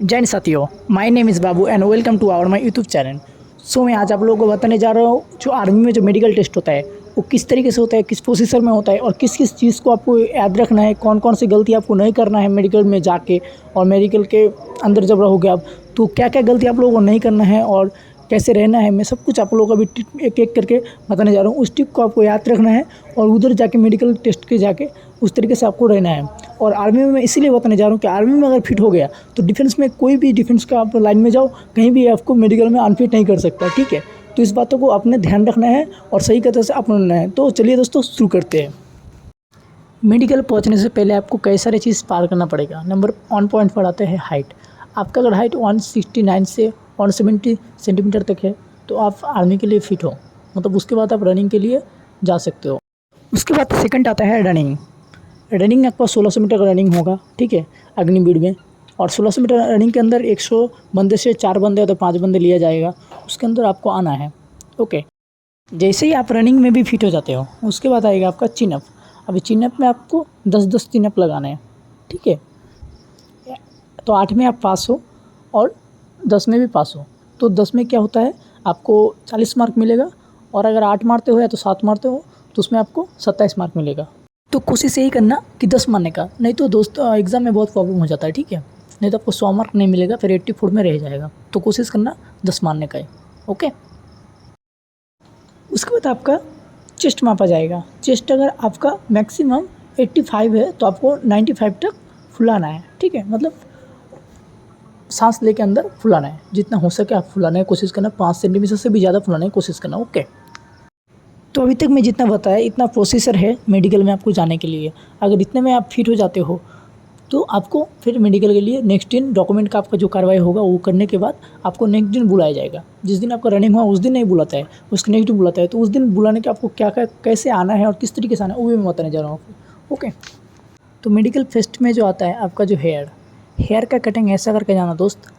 जय हिंद साथियों, my name is Babu and welcome to our my YouTube channel. मैं आज आप लोगों को बताने जा रहा हूँ जो आर्मी में जो मेडिकल टेस्ट होता है वो किस तरीके से होता है, किस प्रोसीजर में होता है और किस किस चीज़ को आपको याद रखना है, कौन कौन सी गलती आपको नहीं करना है मेडिकल में जाके। और मेडिकल के अंदर जब रहोगे आप तो क्या क्या गलती आप लोगों को नहीं करना है और कैसे रहना है, मैं सब कुछ आप लोगों को अभी एक एक करके बताने जा रहा हूँ। उस टिप को आपको याद रखना है और उधर जाके मेडिकल टेस्ट के जाके उस तरीके से आपको रहना है। और आर्मी में मैं इसीलिए बताने जा रहा हूँ कि आर्मी में अगर फिट हो गया तो डिफेंस में कोई भी डिफेंस का आप लाइन में जाओ, कहीं भी आपको मेडिकल में अनफिट नहीं कर सकता, ठीक है। तो इस बातों को आपने ध्यान रखना है और सही तरह से अपनाना है। तो चलिए दोस्तों शुरू करते हैं। मेडिकल पहुंचने से पहले आपको कई सारे चीज़ पार करना पड़ेगा। नंबर 1 पॉइंट पर आता है हाइट। आपका अगर हाइट 169 से 170 सेंटीमीटर तक है तो आप आर्मी के लिए फ़िट हो, मतलब उसके बाद आप रनिंग के लिए जा सकते हो। उसके बाद सेकंड आता है रनिंग। रनिंग आपका 1600 मीटर का रनिंग होगा, ठीक है, अग्निवीर में। और 1600 मीटर रनिंग के अंदर 100 बंदे से 4 बंदे या तो 5 बंदे लिया जाएगा, उसके अंदर आपको आना है, ओके। जैसे ही आप रनिंग में भी फिट हो जाते हो उसके बाद आएगा आपका चिनअप। अभी चिनअप में आपको 10-10 चिनअप लगाने हैं, ठीक है। तो 8 में आप पास हो और 10 में भी पास हो। तो 10 में क्या होता है, आपको 40 मार्क मिलेगा और अगर 8 मारते हो या तो 7 मारते हो तो उसमें आपको 27 मार्क मिलेगा। तो कोशिश यही करना कि 10 मारने का, नहीं तो दोस्त एग्ज़ाम में बहुत प्रॉब्लम हो जाता है, ठीक है। नहीं तो आपको 100 मार्क नहीं मिलेगा, फिर 84 में रह जाएगा। तो कोशिश करना 10 मारने का ही, ओके। उसके बाद आपका चेस्ट मापा जाएगा। चेस्ट अगर आपका मैक्सिमम 85 है तो आपको 95 तक फुलाना है, ठीक है। मतलब सांस लेके अंदर फुलाना है, जितना हो सके आप फुलाने की कोशिश करना। 5 सेंटीमीटर से भी ज़्यादा फुलाने की कोशिश करना, ओके। तो अभी तक मैं जितना बताया इतना प्रोसीजर है मेडिकल में आपको जाने के लिए। अगर इतने में आप फिट हो जाते हो तो आपको फिर मेडिकल के लिए नेक्स्ट दिन डॉक्यूमेंट का आपका जो कार्रवाई होगा वो करने के बाद आपको नेक्स्ट दिन बुलाया जाएगा। जिस दिन आपका रनिंग हुआ उस दिन नहीं बुलाता है, उसके नेक्स्ट दिन बुलाता है। तो उस दिन बुलाने के आपको क्या क्या कैसे आना है और किस तरीके से आना है वो भी मैं बताने जा रहा हूँ आपको, ओके। तो मेडिकल फेस्ट में जो आता है आपका जो हेयर का कटिंग ऐसा करके जाना दोस्त,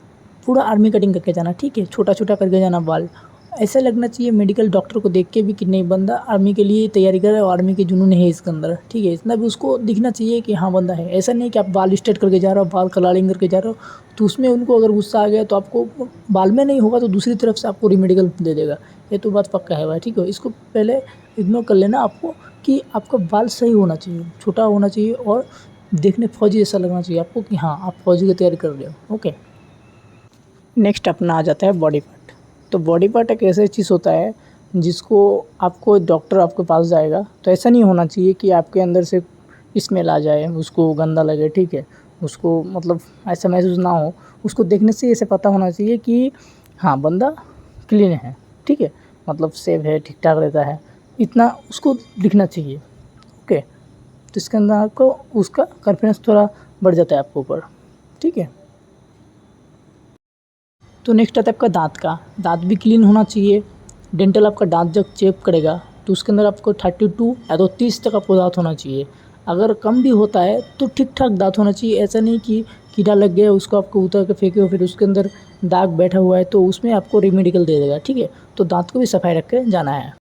पूरा आर्मी कटिंग करके जाना, ठीक है। छोटा छोटा करके जाना बाल। ऐसा लगना चाहिए मेडिकल डॉक्टर को देख के भी कि नहीं बंदा आर्मी के लिए तैयारी कर रहा है और आर्मी के जुनून है इसके अंदर, ठीक है। इतना भी उसको दिखना चाहिए कि हाँ बंदा है। ऐसा नहीं कि आप बाल स्ट्रेट करके जा रहे हो, बाल कलरिंग करके जा रहे हो, तो उसमें उनको अगर गुस्सा आ गया तो आपको बाल में नहीं होगा तो दूसरी तरफ से आपको रीमेडिकल दे देगा। ये तो बात पक्का है भाई, ठीक है। इसको पहले इग्नोर कर लेना आपको कि आपका बाल सही होना चाहिए, छोटा होना चाहिए और देखने फौजी जैसा लगना चाहिए आपको कि हाँ आप फौजी की तैयारी कर रहे हो, ओके। नेक्स्ट अपना आ जाता है बॉडी पार्ट। तो बॉडी पार्ट एक ऐसा चीज़ होता है जिसको आपको डॉक्टर आपके पास जाएगा तो ऐसा नहीं होना चाहिए कि आपके अंदर से स्मेल आ जाए, उसको गंदा लगे, ठीक है। उसको मतलब ऐसा महसूस ना हो। उसको देखने से ऐसे पता होना चाहिए कि हाँ बंदा क्लीन है, ठीक है, मतलब सेफ है, ठीक ठाक रहता है, इतना उसको दिखना चाहिए, ओके। तो इसके अंदर आपको उसका कॉन्फिडेंस थोड़ा बढ़ जाता है आपके ऊपर, ठीक है। तो नेक्स्ट आता है आपका दांत का। दांत भी क्लीन होना चाहिए। डेंटल आपका दांत जब चेक करेगा तो उसके अंदर आपको 32 या तो 30 तक आपको दांत होना चाहिए। अगर कम भी होता है तो ठीक ठाक दांत होना चाहिए। ऐसा नहीं कि कीड़ा लग गया उसको आपको उतर के फेंके हो फिर उसके अंदर दाग बैठा हुआ है तो उसमें आपको रेमेडिकल दे देगा, ठीक है। तो दांत को भी सफाई रख के जाना है।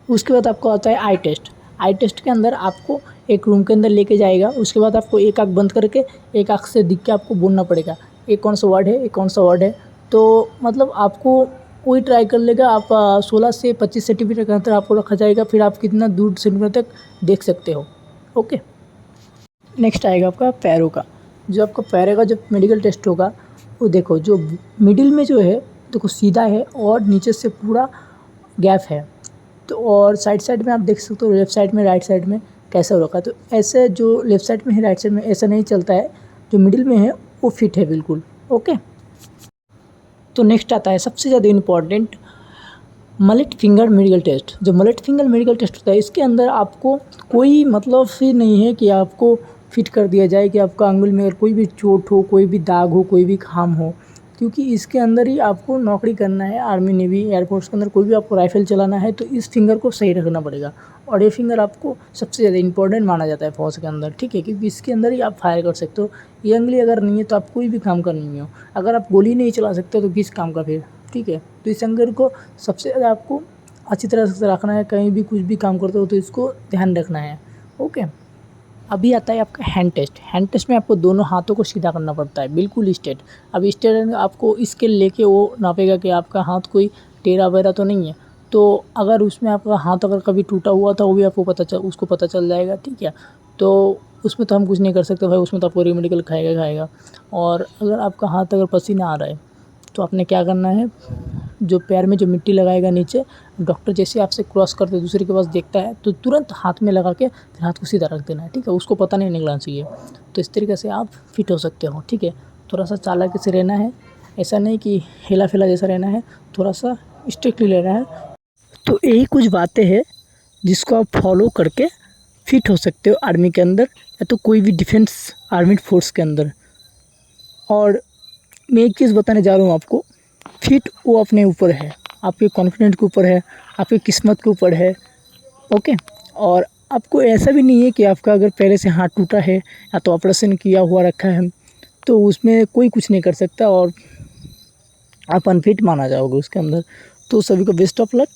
उसके बाद आपको आता है आई टेस्ट। आई टेस्ट के अंदर आपको एक रूम के अंदर लेके जाएगा। उसके बाद आपको एक आँख बंद करके एक आँख से दिख के आपको बोलना पड़ेगा ये कौन सा वर्ड है, ये कौन सा वर्ड है। तो मतलब आपको वही ट्राई कर लेगा। आप 16 से 25 सेंटीमीटर के अंदर आपको रखा जाएगा, फिर आप कितना दूर सेंटीमीटर तक देख सकते हो, ओके। नेक्स्ट आएगा आपका पैरों का। जो आपका पैरों का जब मेडिकल टेस्ट होगा वो देखो जो मिडिल में जो है देखो सीधा है और नीचे से पूरा गैप है। तो और साइड साइड में आप देख सकते हो, लेफ़्ट साइड में राइट साइड में कैसा हो रखा है। तो ऐसे जो लेफ़्ट साइड में है राइट साइड में ऐसा नहीं चलता है, जो मिडिल में है वो फिट है बिल्कुल, ओके। तो नेक्स्ट आता है सबसे ज़्यादा important mallet finger medical test. जो मलेट फिंगर मेडिकल टेस्ट होता है इसके अंदर आपको कोई मतलब ही नहीं है कि आपको फिट कर दिया जाए कि आपका अंगुल में अगर कोई भी चोट हो, कोई भी दाग हो, कोई भी खाम हो, क्योंकि इसके अंदर ही आपको नौकरी करना है। आर्मी, नेवी, एयरफोर्स के अंदर कोई भी आपको राइफल चलाना है तो इस फिंगर को सही रखना पड़ेगा। और ये फिंगर आपको सबसे ज़्यादा इंपॉर्टेंट माना जाता है फौज के अंदर, ठीक है, क्योंकि इसके अंदर ही आप फायर कर सकते हो। ये अंगली अगर नहीं है तो आप कोई भी काम कर नहीं हो। अगर आप गोली नहीं चला सकते तो किस काम का फिर, ठीक है। तो इस फिंगर को सबसे ज़्यादा आपको अच्छी तरह से रखना है। कहीं भी कुछ भी काम करते हो तो इसको ध्यान रखना है, ओके। अभी आता है आपका हैंड टेस्ट। हैंड टेस्ट में आपको दोनों हाथों को सीधा करना पड़ता है, बिल्कुल स्ट्रेट। अब स्ट्रेट आपको स्केल लेके वो नापेगा कि आपका हाथ कोई टेढ़ा बेढ़ा तो नहीं है। तो अगर उसमें आपका हाथ अगर कभी टूटा हुआ था वो भी आपको उसको पता चल जाएगा, ठीक है। तो उसमें तो हम कुछ नहीं कर सकते भाई, उसमें तो आपको रेमेडिकल खाएगा। और अगर आपका हाथ अगर पसीना आ रहा है तो आपने क्या करना है, जो पैर में जो मिट्टी लगाएगा नीचे, डॉक्टर जैसे आपसे क्रॉस करते दूसरे के पास देखता है तो तुरंत हाथ में लगा के फिर हाथ को सीधा रख देना है, ठीक है। उसको पता नहीं निकलना चाहिए। तो इस तरीके से आप फिट हो सकते हो, ठीक है। थोड़ा सा चालाकी से रहना है, ऐसा नहीं कि हिला फिला जैसा रहना है, थोड़ा सा स्ट्रिक्टली रहना है। तो यही कुछ बातें हैं जिसको आप फॉलो करके फिट हो सकते हो आर्मी के अंदर, या तो कोई भी डिफेंस आर्मी फोर्स के अंदर। और मैं एक चीज़ बताने जा रहा हूँ आपको, फिट वो अपने ऊपर है, आपके कॉन्फिडेंट के ऊपर है, आपकी किस्मत के ऊपर है, ओके। और आपको ऐसा भी नहीं है कि आपका अगर पहले से हाथ टूटा है या तो ऑपरेशन किया हुआ रखा है तो उसमें कोई कुछ नहीं कर सकता और आप अनफिट माना जाओगे उसके अंदर। तो सभी को बेस्ट ऑफ लक,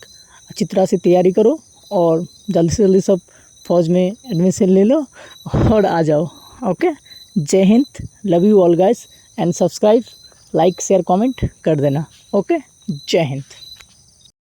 अच्छी तरह से तैयारी करो और जल्दी से जल्दी सब फौज में एडमिशन ले लो और आ जाओ, ओके। जय Hind, love you all guys and subscribe, like share comment कर देना, ओके। जय हिंद।